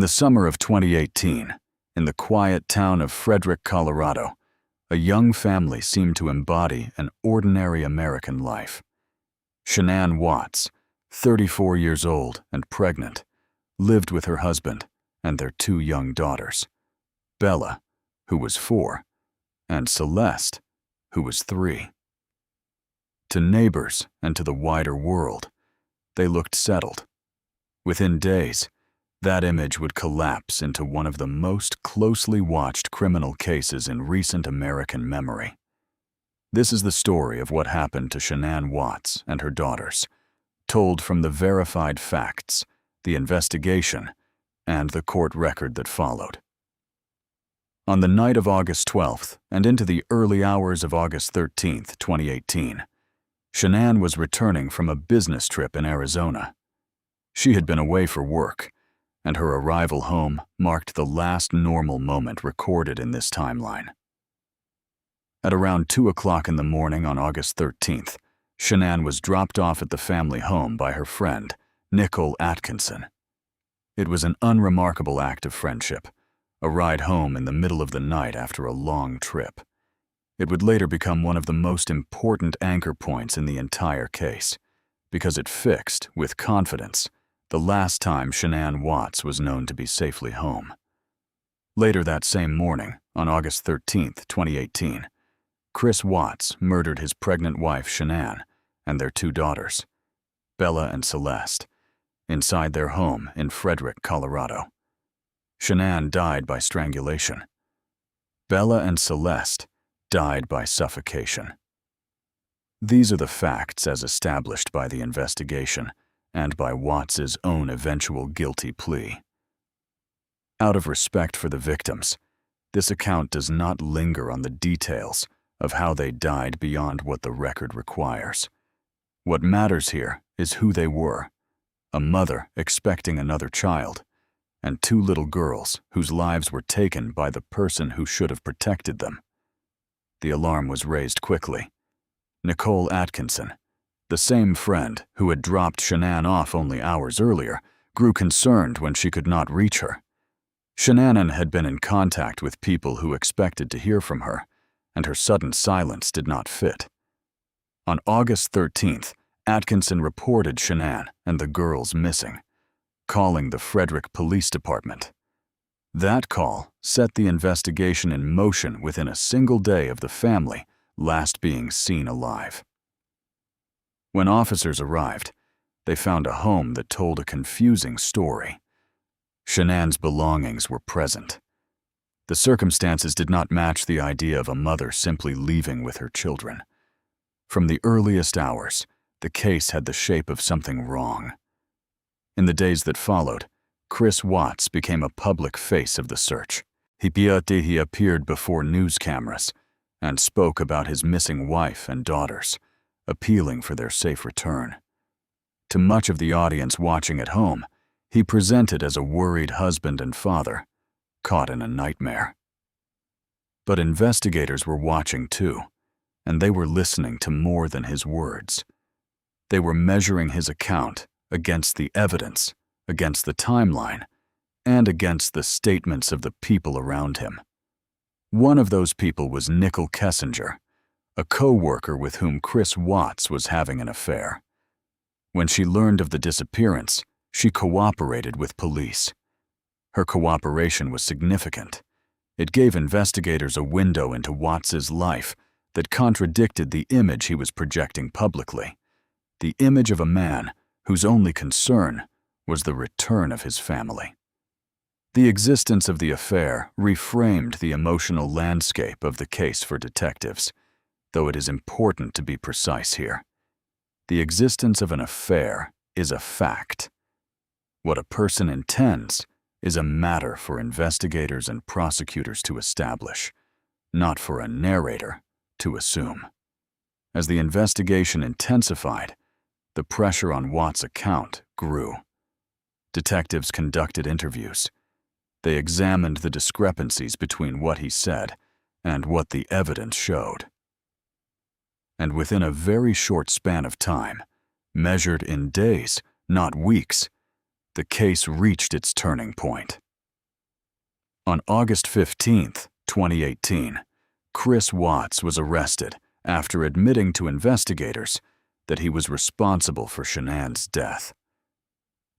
the summer of 2018, in the quiet town of Frederick, Colorado, a young family seemed to embody an ordinary American life. Shanann Watts, 34 years old and pregnant, lived with her husband and their two young daughters, Bella, who was 4, and Celeste, who was 3. To neighbors and to the wider world, they looked settled. Within days, that image would collapse into one of the most closely watched criminal cases in recent American memory. This is the story of what happened to Shanann Watts and her daughters, told from the verified facts, the investigation, and the court record that followed. On the night of August 12th and into the early hours of August 13th, 2018, Shanann was returning from a business trip in Arizona. She had been away for work, and her arrival home marked the last normal moment recorded in this timeline. At around 2 o'clock in the morning on August 13th, Shanann was dropped off at the family home by her friend, Nicole Atkinson. It was an unremarkable act of friendship, a ride home in the middle of the night after a long trip. It would later become one of the most important anchor points in the entire case, because it fixed, with confidence, the last time Shanann Watts was known to be safely home. Later that same morning, on August 13th, 2018, Chris Watts murdered his pregnant wife Shanann and their two daughters, Bella and Celeste, inside their home in Frederick, Colorado. Shanann died by strangulation. Bella and Celeste died by suffocation. These are the facts as established by the investigation and by Watts's own eventual guilty plea. Out of respect for the victims, this account does not linger on the details of how they died beyond what the record requires. What matters here is who they were: a mother expecting another child, and 2 little girls whose lives were taken by the person who should have protected them. The alarm was raised quickly. Nicole Atkinson, the same friend who had dropped Shanann off only hours earlier, grew concerned when she could not reach her. Shanann had been in contact with people who expected to hear from her, and her sudden silence did not fit. On August 13th, Atkinson reported Shanann and the girls missing, calling the Frederick Police Department. That call set the investigation in motion within a single day of the family last being seen alive. When officers arrived, they found a home that told a confusing story. Shanann's belongings were present. The circumstances did not match the idea of a mother simply leaving with her children. From the earliest hours, the case had the shape of something wrong. In the days that followed, Chris Watts became a public face of the search. He appeared before news cameras and spoke about his missing wife and daughters, appealing for their safe return. To much of the audience watching at home, he presented as a worried husband and father, caught in a nightmare. But investigators were watching too, and they were listening to more than his words. They were measuring his account against the evidence, against the timeline, and against the statements of the people around him. One of those people was Nicole Kessinger, a co-worker with whom Chris Watts was having an affair. When she learned of the disappearance, she cooperated with police. Her cooperation was significant. It gave investigators a window into Watts's life that contradicted the image he was projecting publicly, the image of a man whose only concern was the return of his family. The existence of the affair reframed the emotional landscape of the case for detectives, though it is important to be precise here. The existence of an affair is a fact. What a person intends is a matter for investigators and prosecutors to establish, not for a narrator to assume. As the investigation intensified, the pressure on Watts' account grew. Detectives conducted interviews. They examined the discrepancies between what he said and what the evidence showed. And within a very short span of time, measured in days, not weeks, the case reached its turning point. On August 15, 2018, Chris Watts was arrested after admitting to investigators that he was responsible for Shanann's death.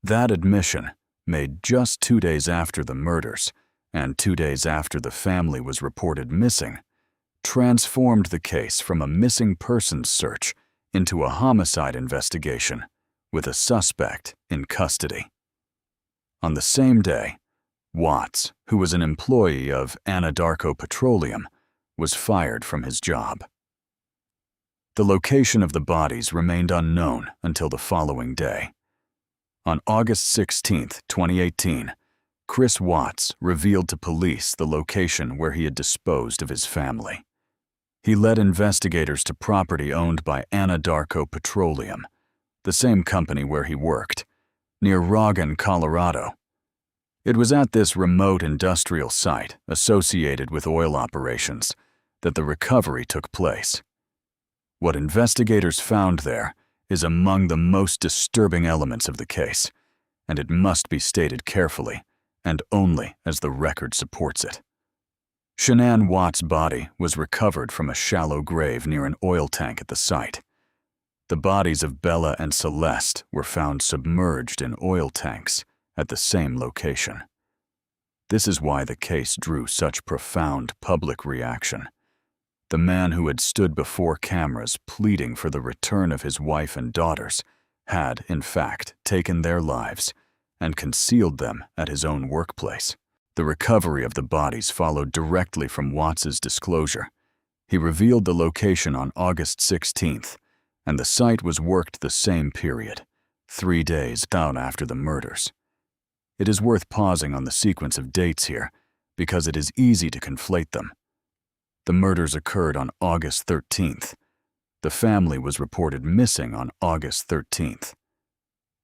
That admission, made just 2 days after the murders and 2 days after the family was reported missing, transformed the case from a missing persons search into a homicide investigation with a suspect in custody. On the same day, Watts, who was an employee of Anadarko Petroleum, was fired from his job. The location of the bodies remained unknown until the following day. On August 16, 2018, Chris Watts revealed to police the location where he had disposed of his family. He led investigators to property owned by Anadarko Petroleum, the same company where he worked, near Roggen, Colorado. It was at this remote industrial site associated with oil operations that the recovery took place. What investigators found there is among the most disturbing elements of the case, and it must be stated carefully and only as the record supports it. Shanann Watts' body was recovered from a shallow grave near an oil tank at the site. The bodies of Bella and Celeste were found submerged in oil tanks at the same location. This is why the case drew such profound public reaction. The man who had stood before cameras pleading for the return of his wife and daughters had, in fact, taken their lives and concealed them at his own workplace. The recovery of the bodies followed directly from Watts's disclosure. He revealed the location on August 16th, and the site was worked the same period, 3 days down after the murders. It is worth pausing on the sequence of dates here, because it is easy to conflate them. The murders occurred on August 13th. The family was reported missing on August 13th.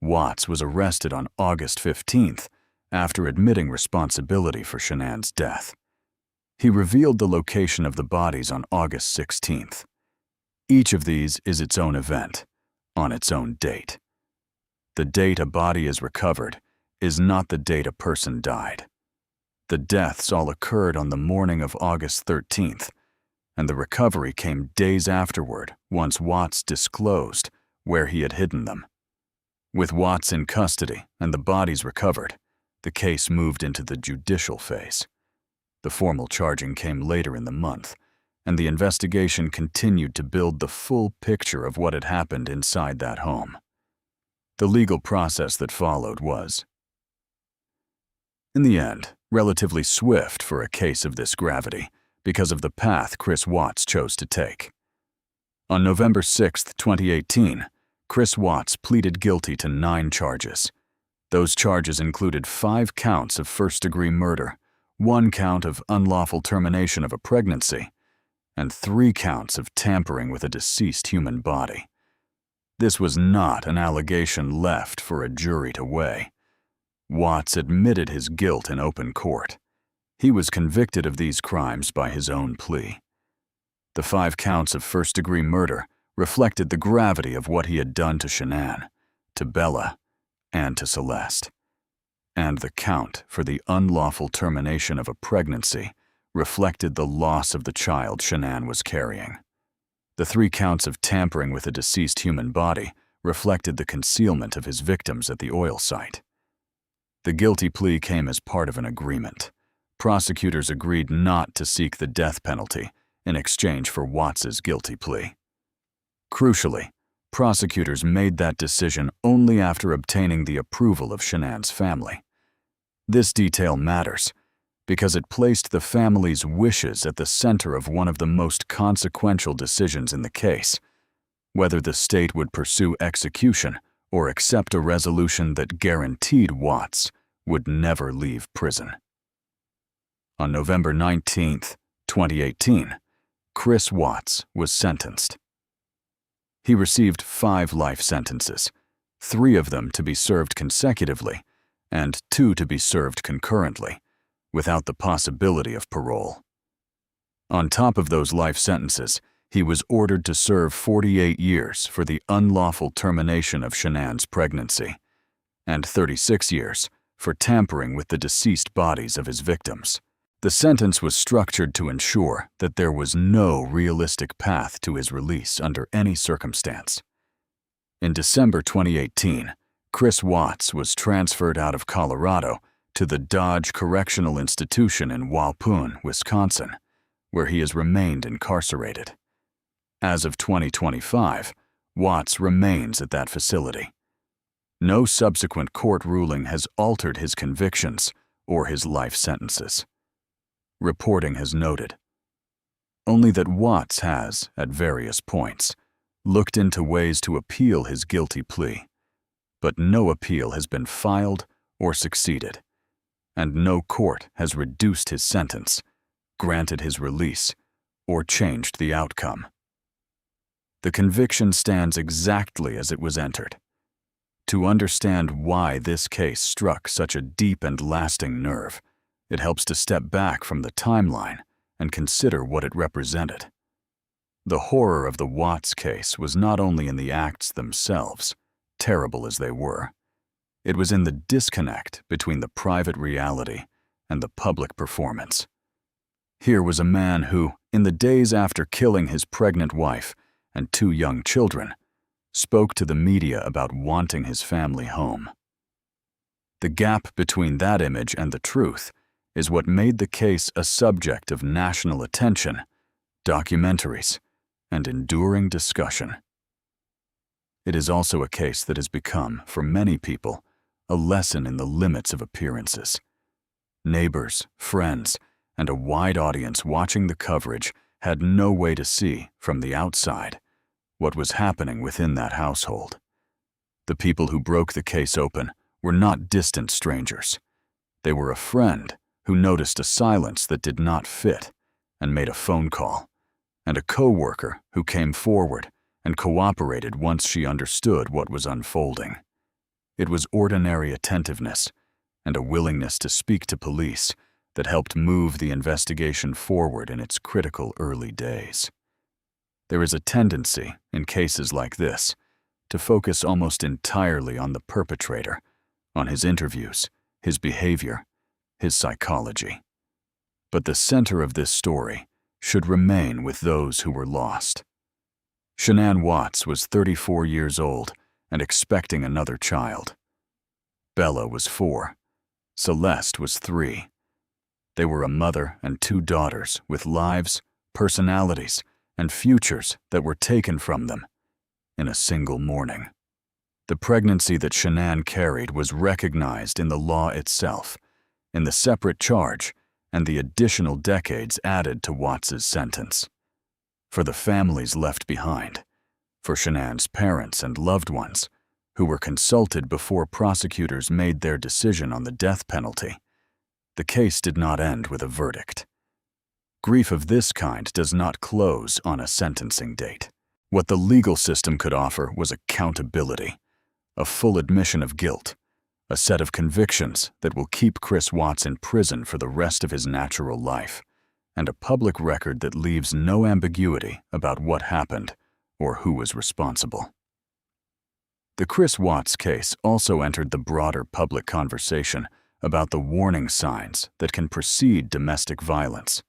Watts was arrested on August 15th after admitting responsibility for Shanann's death. He revealed the location of the bodies on August 16th. Each of these is its own event, on its own date. The date a body is recovered is not the date a person died. The deaths all occurred on the morning of August 13th, and the recovery came days afterward once Watts disclosed where he had hidden them. With Watts in custody and the bodies recovered, the case moved into the judicial phase. The formal charging came later in the month, and the investigation continued to build the full picture of what had happened inside that home. The legal process that followed was, in the end, relatively swift for a case of this gravity because of the path Chris Watts chose to take. On November 6, 2018, Chris Watts pleaded guilty to 9 charges. Those charges included 5 counts of first-degree murder, 1 count of unlawful termination of a pregnancy, and 3 counts of tampering with a deceased human body. This was not an allegation left for a jury to weigh. Watts admitted his guilt in open court. He was convicted of these crimes by his own plea. The 5 counts of first-degree murder reflected the gravity of what he had done to Shanann, to Bella, and to Celeste. And the count for the unlawful termination of a pregnancy reflected the loss of the child Shanann was carrying. The 3 counts of tampering with a deceased human body reflected the concealment of his victims at the oil site. The guilty plea came as part of an agreement. Prosecutors agreed not to seek the death penalty in exchange for Watts's guilty plea. Crucially, prosecutors made that decision only after obtaining the approval of Shanann's family. This detail matters because it placed the family's wishes at the center of one of the most consequential decisions in the case, whether the state would pursue execution or accept a resolution that guaranteed Watts would never leave prison. On November 19, 2018, Chris Watts was sentenced. He received 5 life sentences, 3 of them to be served consecutively and 2 to be served concurrently, without the possibility of parole. On top of those life sentences, he was ordered to serve 48 years for the unlawful termination of Shanann's pregnancy, and 36 years for tampering with the deceased bodies of his victims. The sentence was structured to ensure that there was no realistic path to his release under any circumstance. In December 2018, Chris Watts was transferred out of Colorado to the Dodge Correctional Institution in Waupun, Wisconsin, where he has remained incarcerated. As of 2025, Watts remains at that facility. No subsequent court ruling has altered his convictions or his life sentences. Reporting has noted only that Watts has, at various points, looked into ways to appeal his guilty plea, but no appeal has been filed or succeeded, and no court has reduced his sentence, granted his release, or changed the outcome. The conviction stands exactly as it was entered. To understand why this case struck such a deep and lasting nerve, it helps to step back from the timeline and consider what it represented. The horror of the Watts case was not only in the acts themselves, terrible as they were. It was in the disconnect between the private reality and the public performance. Here was a man who, in the days after killing his pregnant wife and 2 young children, spoke to the media about wanting his family home. The gap between that image and the truth is what made the case a subject of national attention, documentaries, and enduring discussion. It is also a case that has become, for many people, a lesson in the limits of appearances. Neighbors, friends, and a wide audience watching the coverage had no way to see, from the outside, what was happening within that household. The people who broke the case open were not distant strangers. They were a friend who noticed a silence that did not fit and made a phone call, and a co-worker who came forward and cooperated once she understood what was unfolding. It was ordinary attentiveness and a willingness to speak to police that helped move the investigation forward in its critical early days. There is a tendency, in cases like this, to focus almost entirely on the perpetrator, on his interviews, his behavior, his psychology. But the center of this story should remain with those who were lost. Shanann Watts was 34 years old and expecting another child. Bella was 4. Celeste was 3. They were a mother and 2 daughters with lives, personalities, and futures that were taken from them in a single morning. The pregnancy that Shanann carried was recognized in the law itself, in the separate charge, and the additional decades added to Watts's sentence. For the families left behind, for Shanann's parents and loved ones, who were consulted before prosecutors made their decision on the death penalty, the case did not end with a verdict. Grief of this kind does not close on a sentencing date. What the legal system could offer was accountability, a full admission of guilt, a set of convictions that will keep Chris Watts in prison for the rest of his natural life, and a public record that leaves no ambiguity about what happened or who was responsible. The Chris Watts case also entered the broader public conversation about the warning signs that can precede domestic violence.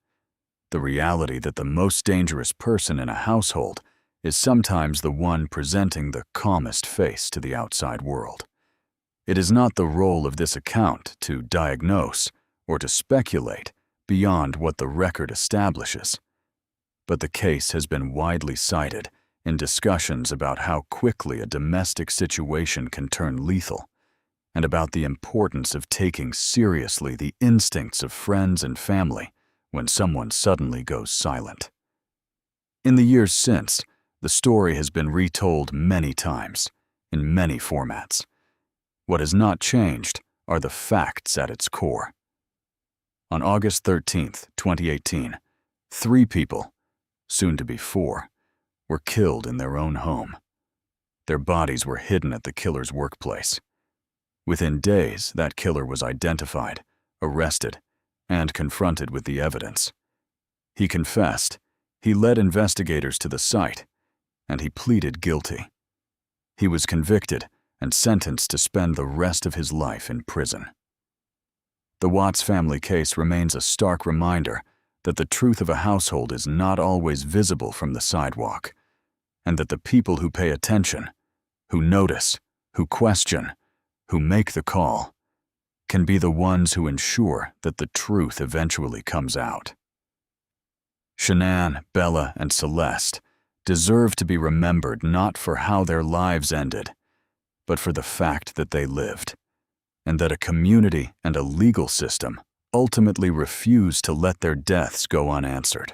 The reality that the most dangerous person in a household is sometimes the one presenting the calmest face to the outside world. It is not the role of this account to diagnose or to speculate beyond what the record establishes, but the case has been widely cited in discussions about how quickly a domestic situation can turn lethal, and about the importance of taking seriously the instincts of friends and family when someone suddenly goes silent. In the years since, the story has been retold many times, in many formats. What has not changed are the facts at its core. On August 13, 2018, 3 people, soon to be 4, were killed in their own home. Their bodies were hidden at the killer's workplace. Within days, that killer was identified, arrested, and confronted with the evidence. He confessed, he led investigators to the site, and he pleaded guilty. He was convicted and sentenced to spend the rest of his life in prison. The Watts family case remains a stark reminder that the truth of a household is not always visible from the sidewalk, and that the people who pay attention, who notice, who question, who make the call, can be the ones who ensure that the truth eventually comes out. Shanann, Bella, and Celeste deserve to be remembered not for how their lives ended, but for the fact that they lived, and that a community and a legal system ultimately refused to let their deaths go unanswered.